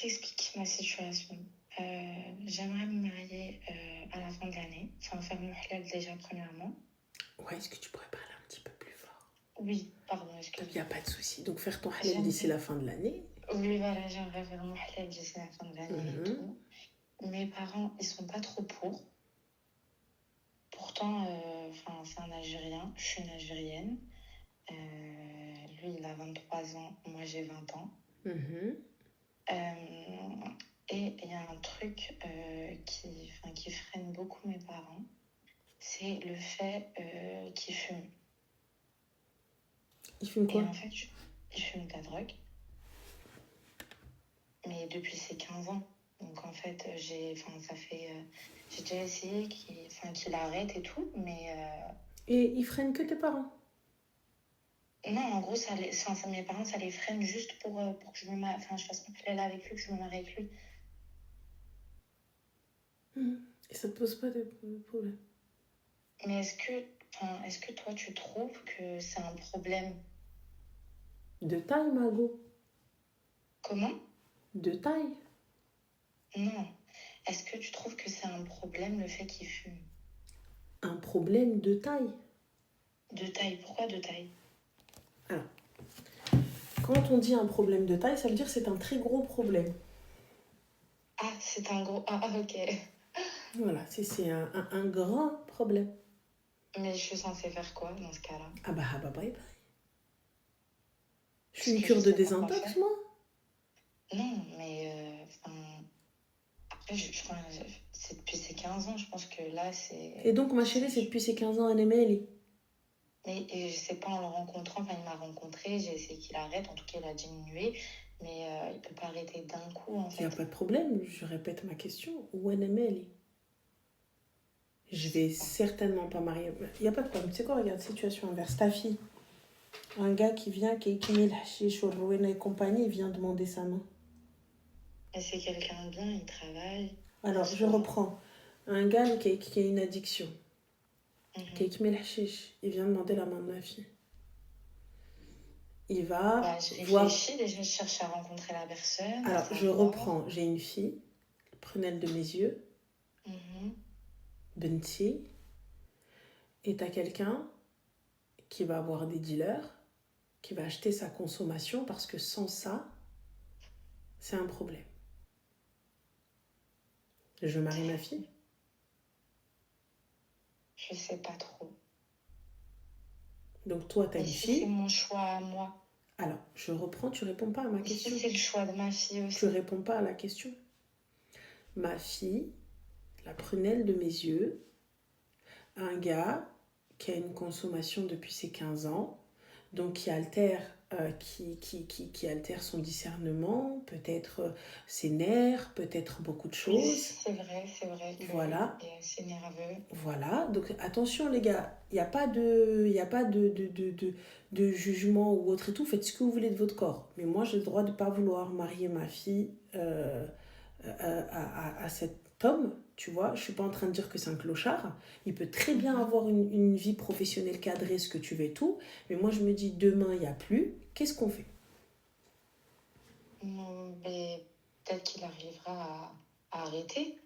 T'explique ma situation. J'aimerais me marier à la fin de l'année. Enfin, faire mon halal déjà, premièrement. Ouais, est-ce que tu pourrais parler un petit peu plus fort? Oui, pardon, Il n'y excuse-moi. a pas de souci. Donc, faire ton halal d'ici la fin de l'année. Oui, voilà, j'aimerais faire mon halal d'ici la fin de l'année et tout. Mes parents, ils sont pas trop pour. Pourtant, c'est un Algérien. Je suis une Algérienne. Lui, il a 23 ans. Moi, j'ai 20 ans. Et il y a un truc qui freine beaucoup mes parents. C'est le fait qu'ils fument. Ils fument quoi? Et en fait, ils fument de la drogue. Mais depuis ses 15 ans. Donc en fait, j'ai déjà essayé qu'il arrête et tout, mais... Et ils freinent que tes parents? Non, en gros, mes parents, ça les freine juste pour que je fasse mon halal avec lui, que je me marie avec lui. Et ça te pose pas de problème? Mais est-ce que toi, tu trouves que c'est un problème? De taille, Mago? Comment? De taille? Non. Est-ce que tu trouves que c'est un problème le fait qu'il fume? Un problème de taille? De taille? Pourquoi de taille? Alors, quand on dit un problème de taille, ça veut dire que c'est un très gros problème. Ah, c'est un gros... Ah, ok. Voilà, c'est un grand problème. Mais je suis censée faire quoi dans ce cas-là? Ah bah bye bye. Je fais une cure de désintox, moi? Non, mais... Après, c'est depuis ses 15 ans, je pense que là, c'est... Et donc, ma chérie, c'est depuis ses 15 ans, NML. Mais je sais pas, en le rencontrant, il m'a rencontré, j'ai essayé qu'il arrête, en tout cas, il a diminué, mais il peut pas arrêter d'un coup, en fait. Il n'y a pas de problème, je répète ma question. Où NML? Je vais certainement pas marier. Il n'y a pas de problème. Tu sais quoi, regarde, situation inverse. Ta fille, un gars qui vient, qui met le hashish au Rowena et compagnie, il vient demander sa main. Mais c'est quelqu'un de bien, il travaille. Alors, je reprends. Un gars qui a une addiction, qui met le hashish, il vient demander la main de ma fille. Il va je voir... réfléchis, déjà, je cherche à rencontrer la personne. Alors, je reprends. J'ai une fille, prunelle de mes yeux, Benti, et t'as quelqu'un qui va avoir des dealers, qui va acheter sa consommation, parce que sans ça, c'est un problème. Je marie ma fille? Je sais pas trop. Donc toi, t'as une fille. C'est mon choix à moi. Alors, je reprends, tu réponds pas à ma question. C'est le choix de ma fille aussi. Tu réponds pas à la question. Ma fille, la prunelle de mes yeux, un gars qui a une consommation depuis ses 15 ans, donc qui altère son discernement, peut-être ses nerfs, peut-être beaucoup de choses. Oui, c'est vrai. Voilà. C'est nerveux. Voilà, donc attention les gars, il n'y a pas de jugement ou autre et tout, faites ce que vous voulez de votre corps. Mais moi, j'ai le droit de ne pas vouloir marier ma fille à cet homme, tu vois. Je ne suis pas en train de dire que c'est un clochard. Il peut très bien avoir une vie professionnelle cadrée, ce que tu veux et tout. Mais moi, je me dis, demain, il n'y a plus. Qu'est-ce qu'on fait? Mais peut-être qu'il arrivera à arrêter.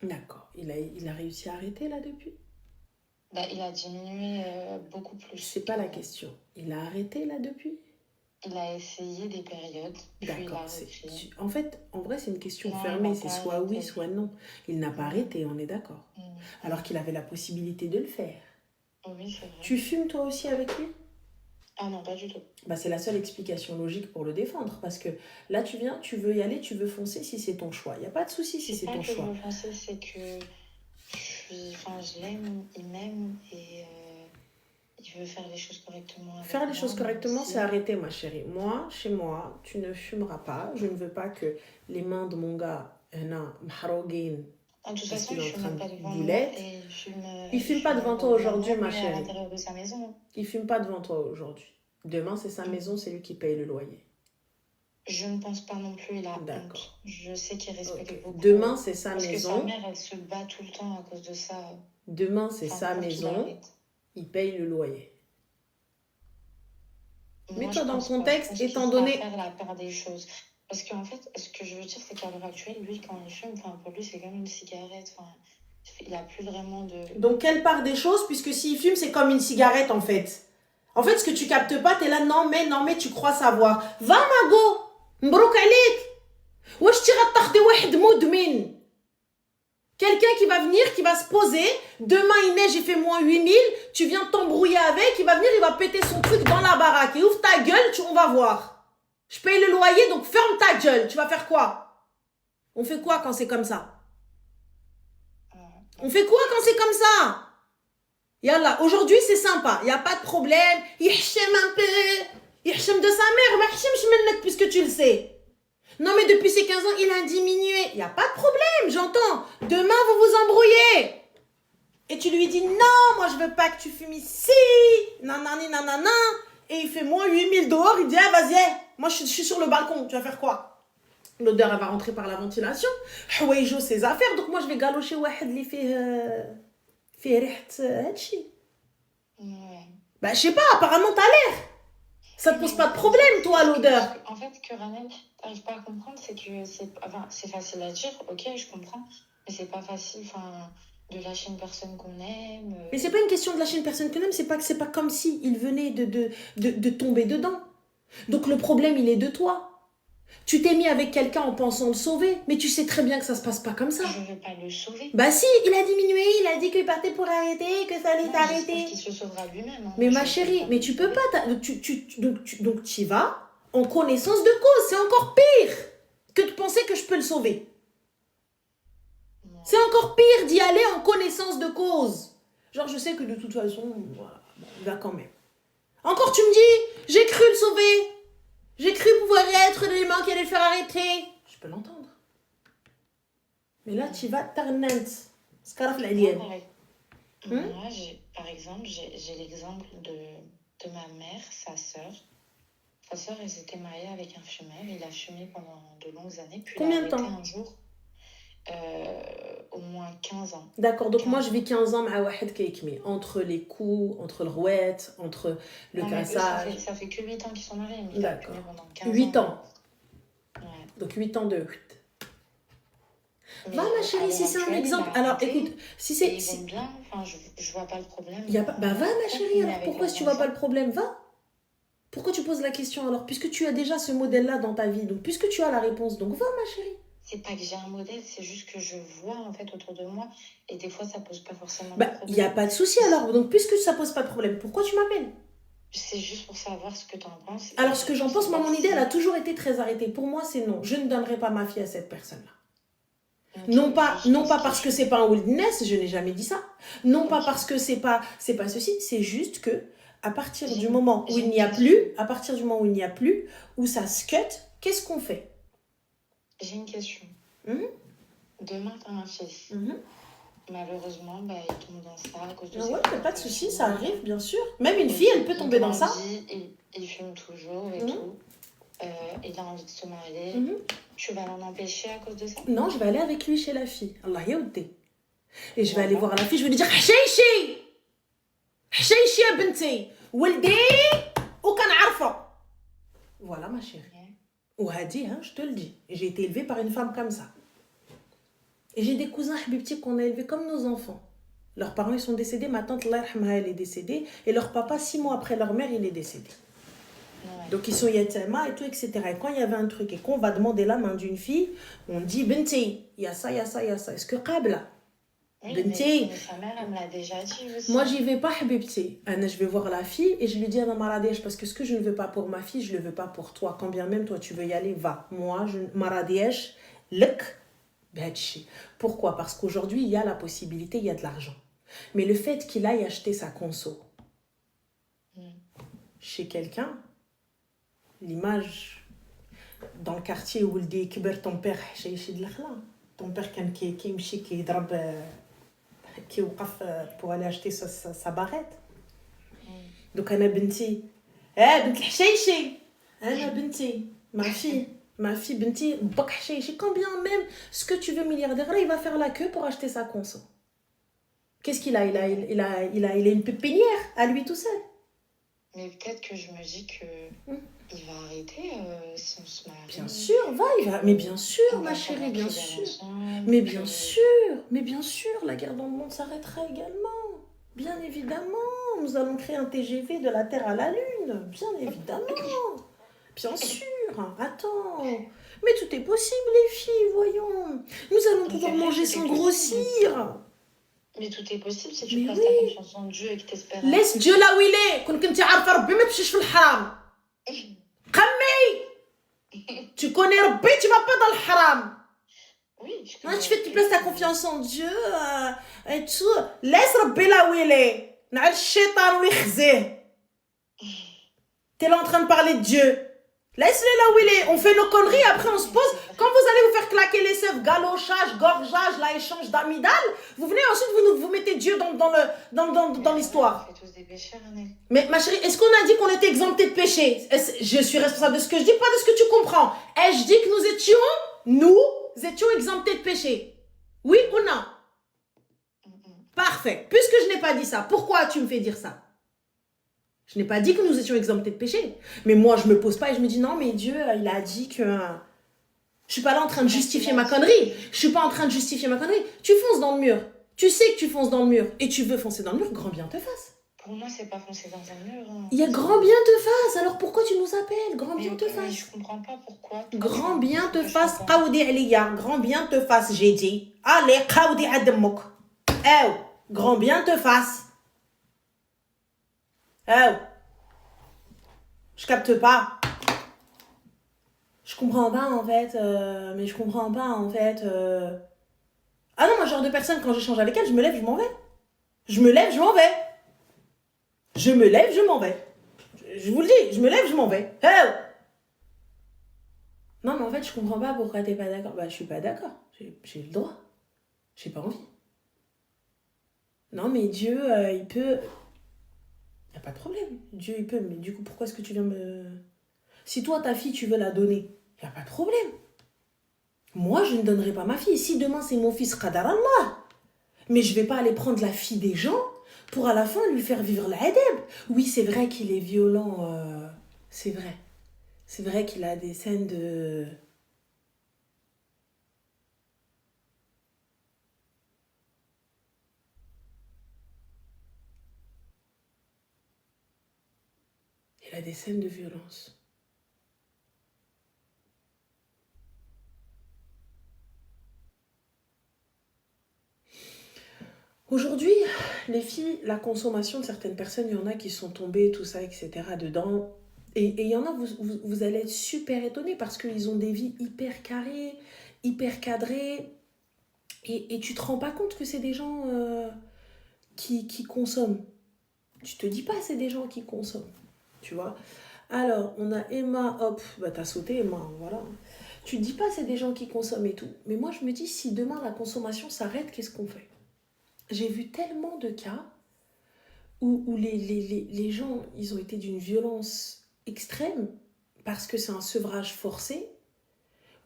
D'accord. Il a réussi à arrêter là depuis? Il a diminué beaucoup plus. C'est pas la question. Il a arrêté là depuis? Il a essayé des périodes. D'accord. En fait, en vrai, c'est une question fermée. C'est soit oui, soit non. Il n'a pas arrêté, on est d'accord. Alors qu'il avait la possibilité de le faire. Oui, c'est vrai. Tu fumes toi aussi avec lui? Ah non, pas du tout. C'est la seule explication logique pour le défendre. Parce que là, tu veux y aller, tu veux foncer si c'est ton choix. Il n'y a pas de souci si c'est ton choix. C'est pas que je veux foncer, c'est que je l'aime, il m'aime et il veut faire les choses correctement. Faire les choses correctement, c'est arrêter, ma chérie. Moi, chez moi, tu ne fumeras pas. Je ne veux pas que les mains de mon gars, Mharoguin, de toute façon, il fume pas devant moi et il fume pas devant toi aujourd'hui, ma chérie. À l'intérieur de sa maison. Il fume pas devant toi aujourd'hui. Demain, c'est sa maison, c'est lui qui paye le loyer. Je ne pense pas non plus, il a honte. Je sais qu'il respecte beaucoup. Demain, c'est sa maison. Parce que sa mère, elle se bat tout le temps à cause de ça. Demain, c'est sa maison. Il paye le loyer. Mets-toi dans le contexte, étant donné... faire la part des choses. Parce qu'en fait, ce que je veux dire, c'est qu'à l'heure actuelle, lui, quand il fume, enfin, pour lui, c'est comme une cigarette. Enfin, il a plus vraiment de... Donc, quelle part des choses, puisque s'il fume, c'est comme une cigarette, en fait. En fait, ce que tu captes pas, t'es là, non, mais, tu crois savoir. Va, Mago! Mbrouk alik! Wesh, tu rattaches de wahed moudmin. Quelqu'un qui va venir, qui va se poser. Demain, il neige, il fait moins 8000. Tu viens t'embrouiller avec. Il va venir, il va péter son truc dans la baraque. Et ouvre ta gueule, on va voir. Je paye le loyer, donc ferme ta gueule. Tu vas faire quoi? On fait quoi quand c'est comme ça? On fait quoi quand c'est comme ça? Yallah, aujourd'hui c'est sympa, il n'y a pas de problème. Yahchem un peu. Yahchem de sa mère, mais yahchem minnek puisque tu le sais. Non mais depuis ces 15 ans, il a diminué. Il n'y a pas de problème, j'entends. Demain, vous vous embrouillez. Et tu lui dis, non, moi je veux pas que tu fumes ici. Nanani, nanana. Et il fait moins 8000 dehors, il dit, ah vas-y, moi je suis sur le balcon, tu vas faire quoi? L'odeur, elle va rentrer par la ventilation. Houaijo, ses affaires, donc moi je vais galocher wahed li fait ريحة هادشي. Bah je sais pas, apparemment t'as l'air. Ça te pose pas de problème toi l'odeur. En fait, que Ranel, t'arrives pas à comprendre, c'est que c'est facile à dire, ok, je comprends, mais c'est pas facile, enfin, de lâcher une personne qu'on aime. Mais c'est pas une question de lâcher une personne qu'on aime, c'est pas comme si il venait de tomber dedans. Donc le problème il est de toi. Tu t'es mis avec quelqu'un en pensant le sauver, mais tu sais très bien que ça se passe pas comme ça. Je veux pas le sauver. Bah si, il a diminué, il a dit qu'il partait pour arrêter, que ça allait t'arrêter. Qu'il se sauvera lui-même. Hein. Mais ma chérie, mais tu peux pas. Donc tu y vas en connaissance de cause. C'est encore pire que de penser que je peux le sauver. Non. C'est encore pire d'y aller en connaissance de cause. Genre je sais que de toute façon, voilà, il va quand même. Encore tu me dis, j'ai cru le sauver. J'ai cru pouvoir être l'élément qui allait le faire arrêter. Je peux l'entendre. Mais là, tu vas tarnant. Scaraf l'alien. Moi, par exemple, j'ai l'exemple de ma mère, sa sœur. Sa sœur, elle s'était mariée avec un fumeur. Il a fumé pendant de longues années. Puis combien de temps? Un jour, au moins 15 ans. D'accord, donc 15 moi je vis 15 ans à Wahed Keikmi. Entre les coups, entre le rouette, entre le cassage. Ça fait que 8 ans qu'ils sont mariés. D'accord. 8 ans. Ouais. Donc 8 ans de... Va ma chérie, si c'est un exemple. Alors écoute, si c'est... Ils vont bien, enfin je vois pas le problème. Y a pas... Bah va ma chérie, alors pourquoi si tu vois pas le problème, va. Pourquoi tu poses la question alors? Puisque tu as déjà ce modèle-là dans ta vie, donc puisque tu as la réponse, donc va ma chérie. C'est pas que j'ai un modèle, c'est juste que je vois en fait autour de moi et des fois ça pose pas forcément de problème. Il n'y a pas de souci alors, donc puisque ça pose pas de problème, pourquoi tu m'appelles? C'est juste pour savoir ce que tu en penses. Alors ce que j'en pense, moi mon idée elle a toujours été très arrêtée. Pour moi c'est non, je ne donnerai pas ma fille à cette personne-là. Okay, non pas parce que c'est pas un wilderness, je n'ai jamais dit ça. Non pas parce que c'est pas ceci, c'est juste que à partir du moment où il n'y a plus, où ça se cut, qu'est-ce qu'on fait? J'ai une question. Demain, tu as un fils. Malheureusement, il tombe dans ça à cause de ça. Ouais, pas de souci, ça arrive, bien sûr. Même une fille, elle peut tomber dans ça. Il fume toujours et tout. Il a envie de se marier. Tu vas l'en empêcher à cause de ça? Non, je vais aller avec lui chez la fille. Allah yaoudé. Et je vais aller voir la fille, je vais lui dire Hacheichi Hacheichi ya benti Waldi ou kan arfa. Voilà ma chérie. Ou Hadi, hein, je te le dis. J'ai été élevée par une femme comme ça. Et j'ai des cousins habibti qu'on a élevés comme nos enfants. Leurs parents ils sont décédés, ma tante Allah yarhamha, elle est décédée et leur papa 6 mois après leur mère il est décédé. Donc ils sont yatama et tout, etc. Et quand il y avait un truc et qu'on va demander la main d'une fille, on dit Benti, il y a ça, il y a ça, il y a ça. Est-ce que Qabla? Oui, Benti. Mais sa mère, elle me l'a déjà dit aussi. Moi, j'y vais pas, Habibti. Je vais voir la fille et je lui dis à Maradèche, parce que ce que je ne veux pas pour ma fille, je le veux pas pour toi. Quand bien même toi tu veux y aller, va. Moi, Maradèche, lek, bhadchi. Pourquoi? Parce qu'aujourd'hui, il y a la possibilité, il y a de l'argent. Mais le fait qu'il aille acheter sa conso chez quelqu'un, l'image dans le quartier où il dit Kiber, ton père, ton père qui drabe, qui pour aller acheter sa barrette. Donc, Anna Benti, bint l'hcheichi, Anna Benti, ma fille, Benti, bak hcheichi, quand bien même ce que tu veux milliardaire, là, il va faire la queue pour acheter sa conso. Qu'est-ce qu'il a? Il a une pépinière à lui tout seul. Mais peut-être que je me dis que il va arrêter si on se marie. Bien sûr, il va. Mais bien sûr, ma chérie, bien sûr. Mais bien sûr, la guerre dans le monde s'arrêtera également. Bien évidemment, nous allons créer un TGV de la Terre à la Lune. Bien évidemment. Bien sûr. Attends. Mais tout est possible, les filles, voyons. Nous allons pouvoir manger sans grossir. Mais tout est possible si tu places ta confiance en Dieu et que t'espères. Laisse Dieu là où il est. كون كنتي عارفه ربي ما تمشيش في الحرام. قمي. Tu connais Rabbi, tu vas pas dans le haram. Oui, tu places ta confiance en Dieu et tout. Laisse Rabbi là où il est. نعل الشيطان ويخزيه. T'es là en train de parler de Dieu. Laisse-le là où il est. On fait nos conneries, après on se pose. Quand vous allez vous faire claquer les seufs, galochage, gorgeage, là, échange d'amidal, vous venez ensuite, vous mettez Dieu dans l'histoire. On fait tous des péchés, Annelle. Mais ma chérie, est-ce qu'on a dit qu'on était exempté de péché? Je suis responsable de ce que je dis, pas de ce que tu comprends. Ai-je dit que nous étions exemptés de péché? Oui ou non? Parfait. Puisque je n'ai pas dit ça, pourquoi tu me fais dire ça? Je n'ai pas dit que nous étions exemptés de péché. Mais moi, je me pose pas et je me dis non, mais Dieu, il a dit que... Je suis pas là en train de justifier ma connerie. Je suis pas en train de justifier ma connerie. Tu fonces dans le mur. Tu sais que tu fonces dans le mur et tu veux foncer dans le mur, grand bien te fasse. Pour moi, c'est pas foncer dans un mur. Hein. Il y a grand bien te fasse. Alors pourquoi tu nous appelles? Grand bien te fasse. Je comprends pas pourquoi. Grand bien te fasse. Qaoudi Aliya. Grand bien te fasse, j'ai dit. Allez, Qaoudi Ademok. Grand bien te fasse. Je capte pas. Je comprends pas en fait. Mais je comprends pas en fait. Ah non, moi, genre de personne, quand j'échange avec elle, je me lève, je m'en vais. Je me lève, je m'en vais. Je me lève, je m'en vais. Je vous le dis, je me lève, je m'en vais. Non, mais en fait, je comprends pas pourquoi t'es pas d'accord. Bah, je suis pas d'accord. J'ai le droit. J'ai pas envie. Non, mais Dieu, il peut... Y a pas de problème. Dieu, il peut. Mais du coup, pourquoi est-ce que tu viens me... Si toi, ta fille, tu veux la donner, y a pas de problème. Moi, je ne donnerai pas ma fille. Si demain, c'est mon fils, qadar Allah. Mais je vais pas aller prendre la fille des gens pour à la fin lui faire vivre l'adab. Oui, c'est vrai qu'il est violent. C'est vrai. C'est vrai qu'il a des scènes de... Il a des scènes de violence. Aujourd'hui, les filles, la consommation de certaines personnes, il y en a qui sont tombées, tout ça, etc. dedans. Et il y en a, vous allez être super étonnés parce qu'ils ont des vies hyper carrées, hyper cadrées. Et tu te rends pas compte que c'est des gens qui consomment. Tu te dis pas c'est des gens qui consomment. Tu vois? Alors, on a Emma, hop, bah t'as sauté Emma, voilà. Tu te dis pas c'est des gens qui consomment et tout. Mais moi, je me dis, si demain la consommation s'arrête, qu'est-ce qu'on fait? J'ai vu tellement de cas où les gens, ils ont été d'une violence extrême parce que c'est un sevrage forcé,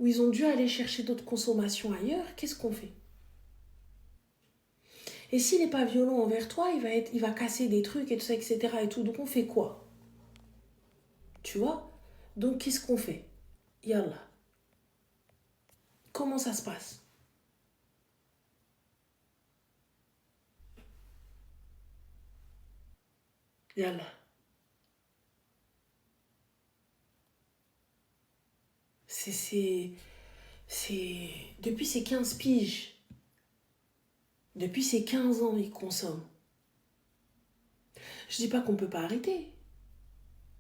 où ils ont dû aller chercher d'autres consommations ailleurs. Qu'est-ce qu'on fait? Et s'il n'est pas violent envers toi, il va casser des trucs et tout ça, etc. et tout. Donc on fait quoi? Tu vois? Donc qu'est-ce qu'on fait? Yallah. Comment ça se passe? Yallah. Depuis ces 15 piges, depuis ces 15 ans, ils consomment. Je dis pas qu'on peut pas arrêter.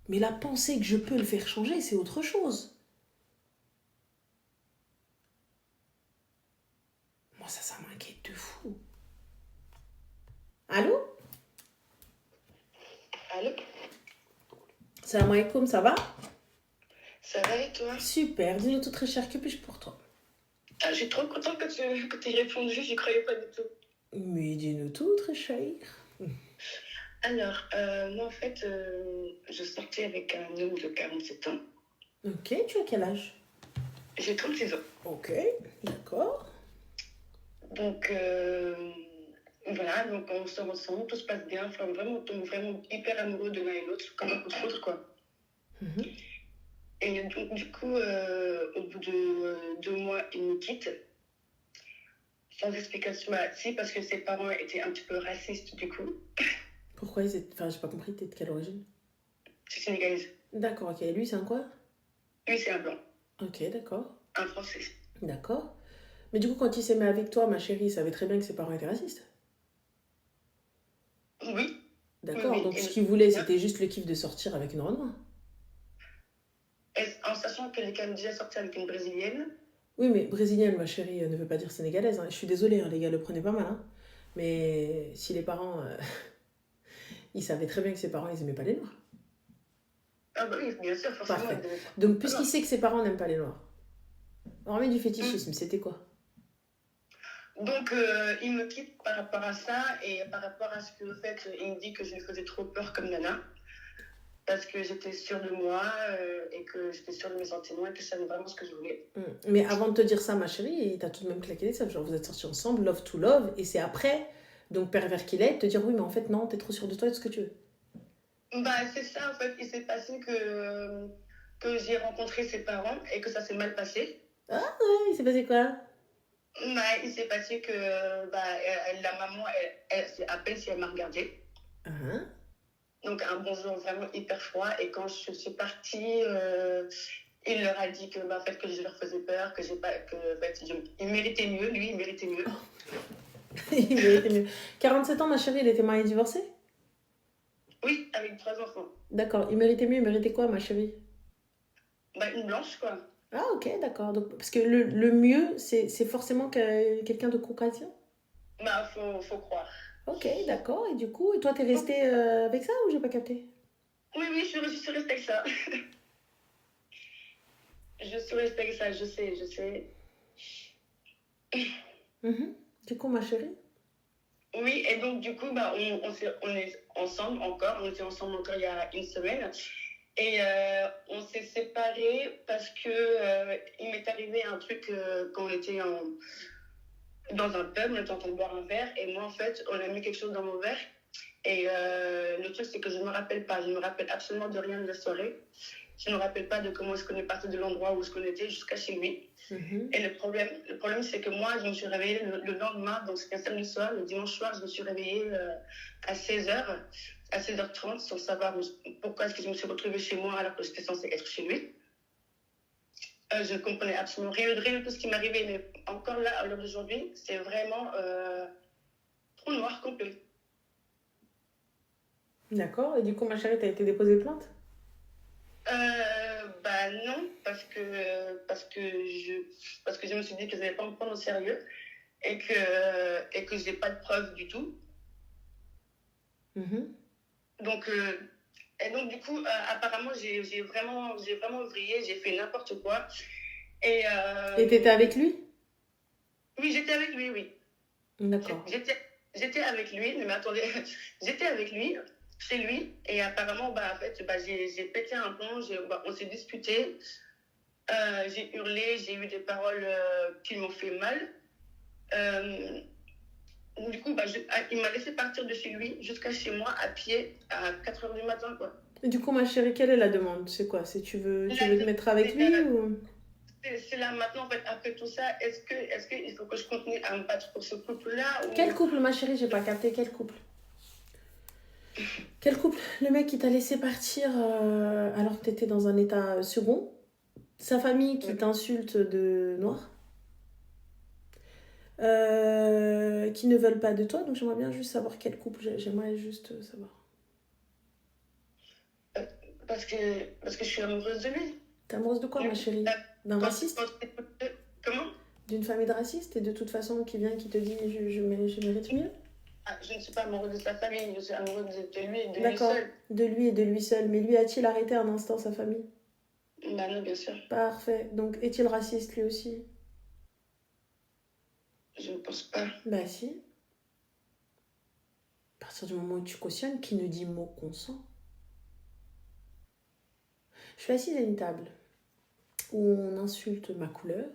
Mais la pensée que je peux le faire changer, c'est autre chose. Moi, ça m'inquiète de fou. Allô? Allô? Salam alaikum, ça va? Ça va et toi? Super, dis-nous tout très cher, que puis-je pour toi? Je suis trop contente que tu aies répondu, j'y croyais pas du tout. Mais dis-nous tout très cher. Alors, moi en fait, je sortais avec un homme de 47 ans. Ok, tu as quel âge? J'ai 36 ans. Ok, d'accord. Donc, Voilà, donc on sort ensemble, tout se passe bien. Enfin, vraiment, on tombe vraiment hyper amoureux de l'un et l'autre, comme un coup de foudre, quoi. Mhm. Et donc, du coup, au bout de 2 mois, il me quitte. Sans explication. Bah, si, parce que ses parents étaient un petit peu racistes, du coup. Pourquoi ils étaient... Enfin, j'ai pas compris, t'es de quelle origine? C'est sénégalais. D'accord, ok. Et lui, c'est un quoi? Lui, c'est un blanc, Ok, d'accord. un français. D'accord. Mais du coup, quand il s'est mis avec toi, ma chérie, il savait très bien que ses parents étaient racistes. Oui, oui, D'accord, oui. donc ce qu'il voulait, c'était juste le kiff de sortir avec une Renoir. En sachant qu'elle est quand même déjà sortie avec une brésilienne. Oui, mais brésilienne, ma chérie, ne veut pas dire sénégalaise. Hein. Je suis désolée, hein, les gars, le prenez pas mal. Hein. Mais si les parents... ils savaient très bien que ses parents, ils aimaient pas les Noirs. Ah bah oui, bien sûr, forcément. Parfait. Elle devait... Donc, puisqu'il sait que ses parents n'aiment pas les Noirs, hormis du fétichisme, c'était quoi? Donc, il me quitte par rapport à ça et par rapport à ce que, en fait, il me dit que je lui faisais trop peur comme nana parce que j'étais sûre de moi et que j'étais sûre de mes sentiments et que je savais vraiment ce que je voulais. Mais avant de te dire ça, ma chérie, il t'a tout de même claqué des sables. Genre, vous êtes sortis ensemble, love to love, et c'est après, donc pervers qu'il est, de te dire oui, mais en fait, non, t'es trop sûre de toi et de ce que tu veux. Bah, c'est ça, en fait. Il s'est passé que j'ai rencontré ses parents et que ça s'est mal passé. Ah ouais, il s'est passé quoi? Bah, il s'est passé que la maman, c'est à peine si elle m'a regardée. Hein? Donc, un bonjour vraiment hyper froid. Et quand je suis partie, il leur a dit que, bah, en fait, que je leur faisais peur, que j'ai pas, que, en fait, il méritait mieux, lui, il méritait mieux. Il méritait mieux. 47 ans, ma chérie, il était marié divorcé? Oui, avec 3 enfants. D'accord, il méritait mieux, il méritait quoi, ma chérie? Bah, une blanche, quoi. Ah, ok, d'accord. Donc, parce que le mieux, c'est forcément quelqu'un de caucasien? Bah, faut croire. Ok, d'accord. Et du coup, et toi, t'es restée avec ça ou j'ai pas capté? Oui, oui, je suis restée avec ça. Je suis restée avec ça, je sais. Du coup, ma chérie? Oui, et donc du coup, bah, on est ensemble encore. On était ensemble encore il y a une semaine. Et on s'est séparés parce que il m'est arrivé un truc quand on était dans un pub, on était en train de boire un verre. Et moi, en fait, on a mis quelque chose dans mon verre. Et le truc, c'est que je ne me rappelle pas. Je ne me rappelle absolument de rien de la soirée. Je ne me rappelle pas de comment est-ce qu'on est parti de l'endroit où est-ce qu'on était jusqu'à chez lui. Et le problème c'est que moi, je me suis réveillée le lendemain, donc c'était un samedi soir. Le dimanche soir, je me suis réveillée à 16h, à 16h30, sans savoir pourquoi est-ce que je me suis retrouvée chez moi alors que j'étais censée être chez lui. Je ne comprenais absolument rien de tout ce qui m'arrivait, mais encore là, à l'heure d'aujourd'hui, c'est vraiment trop noir complet. D'accord. Et du coup, ma chérie, t'as été déposée plainte? Bah non, parce que je me suis dit que je n'allais pas me prendre au sérieux et que je n'ai pas de preuves du tout. Donc, et donc du coup, apparemment, j'ai vraiment vrillé, j'ai fait n'importe quoi. Et t'étais avec lui? Oui, j'étais avec lui, oui. D'accord. J'étais avec lui, mais attendez, j'étais avec lui, chez lui, et apparemment, bah, en fait, bah, j'ai pété un plomb, on s'est disputé, j'ai hurlé, j'ai eu des paroles qui m'ont fait mal. Du coup, bah, il m'a laissé partir de chez lui jusqu'à chez moi à pied à 4h du matin, quoi. Et du coup, ma chérie, quelle est la demande? C'est quoi? C'est tu veux te mettre avec lui ou... C'est là maintenant, en fait, après tout ça, est-ce qu'il faut que je continue à me battre pour ce couple-là ou... Quel couple, ma chérie? J'ai pas capté. Quel couple? Quel couple? Le mec qui t'a laissé partir alors que t'étais dans un état second? Sa famille qui t'insulte de noir? Qui ne veulent pas de toi. Donc j'aimerais bien juste savoir quel couple. J'aimerais juste savoir. Parce que je suis amoureuse de lui. T'es amoureuse de quoi, ma chérie? D'un raciste? Comment? D'une famille de racistes et de toute façon qui vient qui te dit je mérite mieux? Je ne suis pas amoureuse de sa famille, je suis amoureuse de lui et de lui D'accord, seul. de lui et de lui seul. Mais lui a-t-il arrêté un instant sa famille? Bah non, bien sûr. Parfait. Donc est-il raciste lui aussi? Je ne pense pas. Bah si. À partir du moment où tu cautionnes, qui ne dit mot consent? Je suis assise à une table où on insulte ma couleur.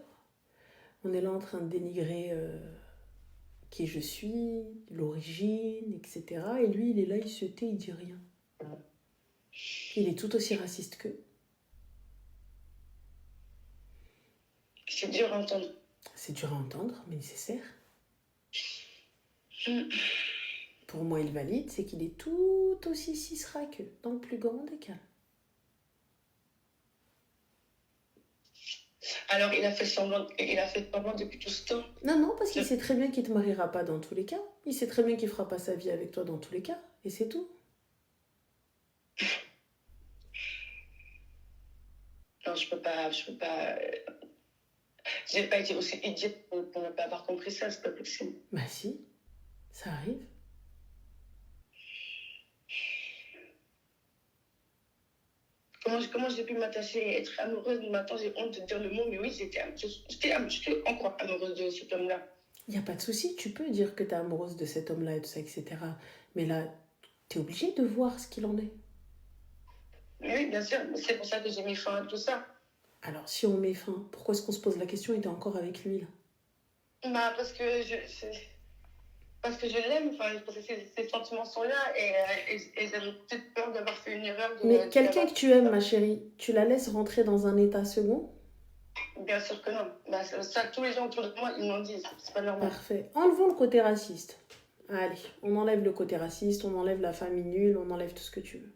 On est là en train de dénigrer qui je suis, l'origine, etc. Et lui, il est là, il se tait, il dit rien. Il est tout aussi raciste qu'eux. C'est dur à entendre. C'est dur à entendre, mais nécessaire. Mm. Pour moi, il valide, c'est qu'il est tout aussi cisra qu'eux, dans le plus grand des cas. Alors, il a fait semblant depuis tout ce temps. Non, parce qu'il sait très bien qu'il ne te mariera pas dans tous les cas. Il sait très bien qu'il ne fera pas sa vie avec toi dans tous les cas. Et c'est tout. Non, je peux pas. J'ai pas été aussi idiote pour ne pas avoir compris ça, c'est pas possible. Bah si, ça arrive. Comment j'ai pu m'attacher et être amoureuse? Maintenant, j'ai honte de dire le mot, mais oui, j'étais encore amoureuse de cet homme-là. Il n'y a pas de souci, tu peux dire que tu es amoureuse de cet homme-là et tout ça, etc. Mais là, tu es obligée de voir ce qu'il en est. Oui, bien sûr, c'est pour ça que j'ai mis fin à tout ça. Alors, si on met fin, pourquoi est-ce qu'on se pose la question et tu es encore avec lui, là? Bah, parce que je l'aime, enfin, parce que ces sentiments sont là et j'avais peut-être peur d'avoir fait une erreur. Mais quelqu'un que tu aimes, ma chérie, tu la laisses rentrer dans un état second? Bien sûr que non. Bah, ça, tous les gens autour de moi, ils m'en disent. C'est pas normal. Parfait. Enlevons le côté raciste. Allez, on enlève le côté raciste, on enlève la famille nulle, on enlève tout ce que tu veux.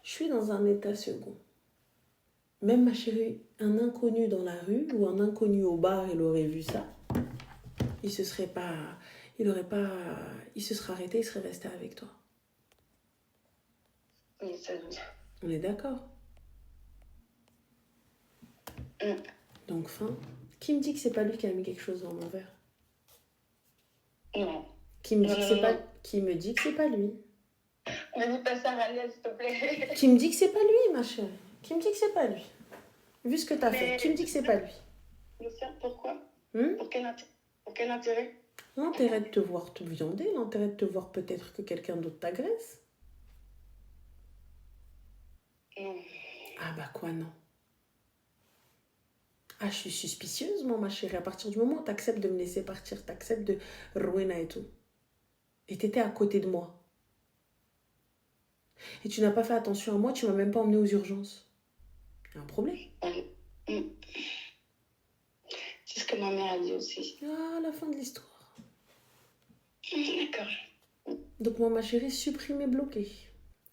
Je suis dans un état second. Même ma chérie, un inconnu dans la rue ou un inconnu au bar, il aurait vu ça. Il se serait arrêté, il serait resté avec toi. Oui, ça. On est d'accord? Donc fin. Qui me dit que c'est pas lui qui a mis quelque chose dans mon verre? Non. Qui me dit que c'est Non. pas qui me dit que c'est pas lui? Ne dis pas ça, Rania, s'il te plaît. Qui me dit que c'est pas lui, ma chérie? Qui me dit que c'est pas lui? Vu ce que t'as fait, Mais- qui me dit que c'est pas lui? Lucien, pourquoi? Hmm? Pour quel intérêt? L'intérêt de te voir te viander, l'intérêt de te voir peut-être que quelqu'un d'autre t'agresse. Non. Ah bah quoi non? Ah, je suis suspicieuse, moi, ma chérie. À partir du moment où t'acceptes de me laisser partir, t'acceptes de ruiner et tout. Et t'étais à côté de moi. Et tu n'as pas fait attention à moi, tu m'as même pas emmenée aux urgences. Il y a un problème. C'est ce que ma mère a dit aussi. Ah, la fin de l'histoire. D'accord. Donc moi, ma chérie, supprimée, bloquée.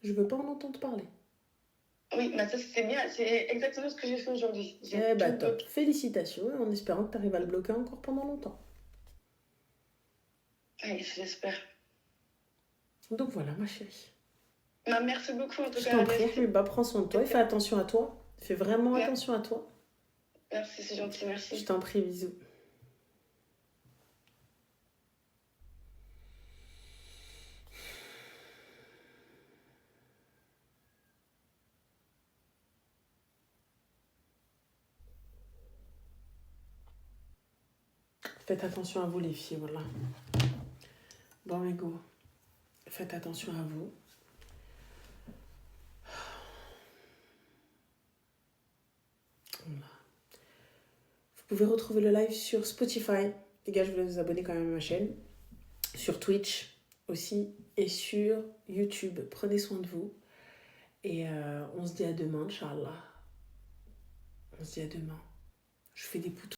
Je veux pas en entendre parler. Oui, mais ça c'est bien, c'est exactement ce que j'ai fait aujourd'hui. Eh bah top. Félicitations, en espérant que tu arrives à le bloquer encore pendant longtemps. Oui, j'espère. Donc voilà, ma chérie. Bah, merci beaucoup en tout Je cas. t'en prie, bah, prends soin de toi et fais attention à toi. Fais vraiment Ouais. attention à toi. Merci, c'est gentil, merci. Je t'en prie, bisous. Faites attention à vous, les filles, voilà. Bon, les go. Faites attention à vous. Voilà. Vous pouvez retrouver le live sur Spotify. Les gars, je voulais vous abonner quand même à ma chaîne. Sur Twitch aussi. Et sur YouTube. Prenez soin de vous. Et on se dit à demain, Inch'Allah. On se dit à demain. Je fais des poutous.